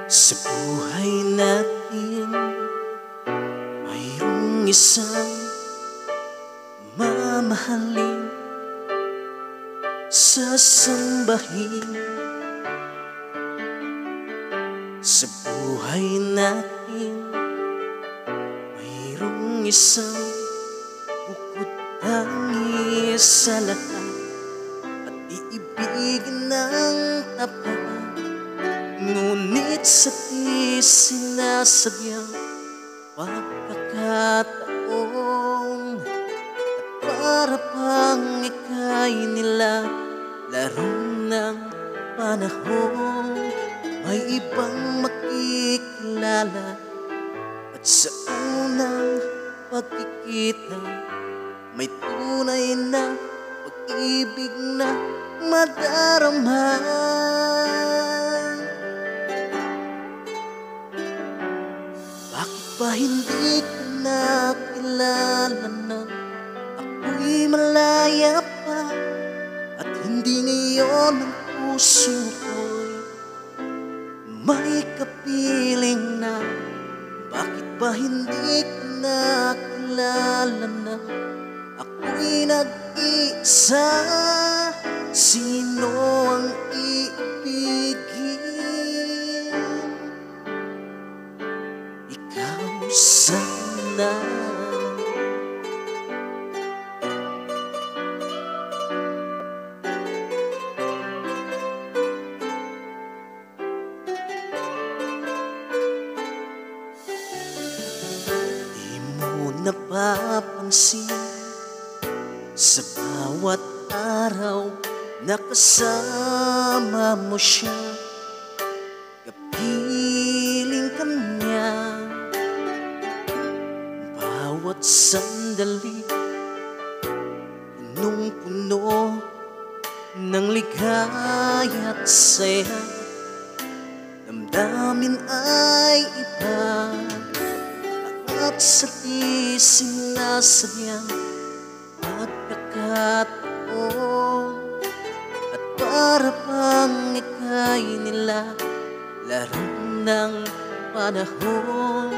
Sa buhay natin, mayroong isang mamahalin, sasambahin. Sa buhay natin, mayroong isang bukod tangi sa lahat, at iibigin ng tapat. Ngunit sa di sinasadyang pagkakataon, at para pang ika'y nilalaro ng panahon, may ibang makikilala. At sa unang pagkikita, may tunay na pag-ibig na madarama. Bakit ba hindi ka nakilala nang ako'y malaya pa, at hindi ngayon ang puso ko'y may kapiling na? Bakit ba hindi ka nakilala nang ako'y nag-iisa? Sino ang iibigin? Ikaw sana. Di mo napapansin sa bawat araw na kasama mo siya, kapiling ka niya. Bawat sandali, punong-puno ng ligaya at saya. Damdamin ay iba, at sa di sinasadyang pagkakataon, at para pang ika'y nilalaro ng panahon,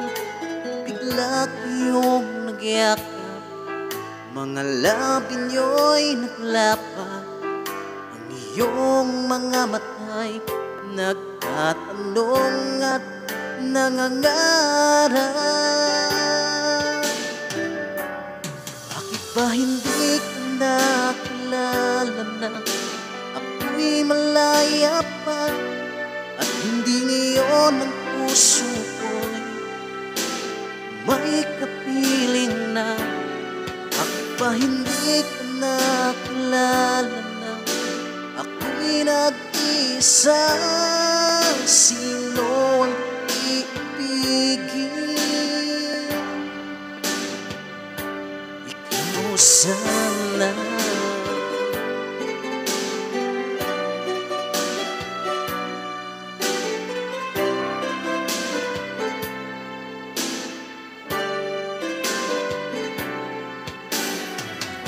bigla kayong nagyakap, mga labi niyo'y naglapat, ang iyong mga mata'y nagtatanong at nangangarap. Bakit ba hindi ka nakilala nang ako'y malaya pa, at hindi ngayon ang puso ko'y may kapiling na? Bakit ba hindi ka nakilala nang ako'y nag-isa? Sino ang iibigin? Ikaw sana.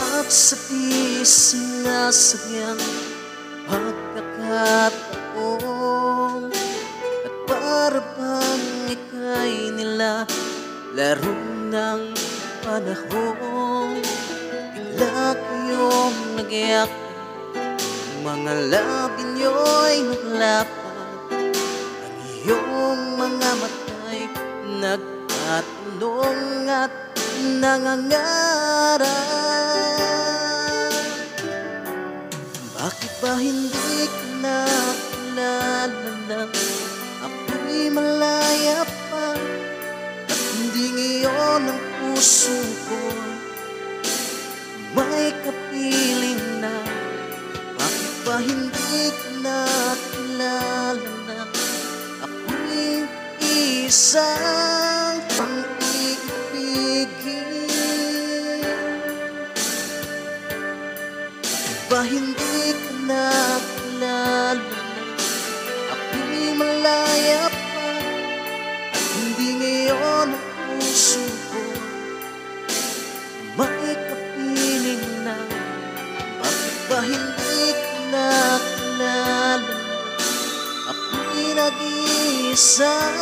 At sa di sinasadyang pagkakataon, at para bang ika'y nilalaro ng panahon, bigla kayong nagyakap, mga labi niyo'y naglapat, ang iyong mga mata'y nagtatanong at nangangarap. Bakit ba hindi ka nakilala nang ako'y malaya pa, at hindi ngayon ang puso ko may kapiling na? Bakit ba hindi ka nakilala nang ako'y isang pang iibigin? Bakit ba hindi ka nakilala nang ako'y malaya pa, at hindi ngayon ang puso ko may kapiling na? Bakit ba hindi ka nakilala nang ako'y nag-iisang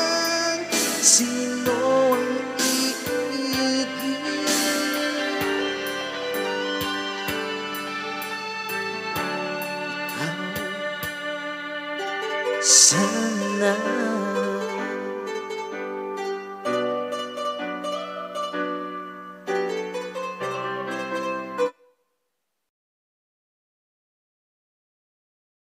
sino ang iibigin. Ikaw, sana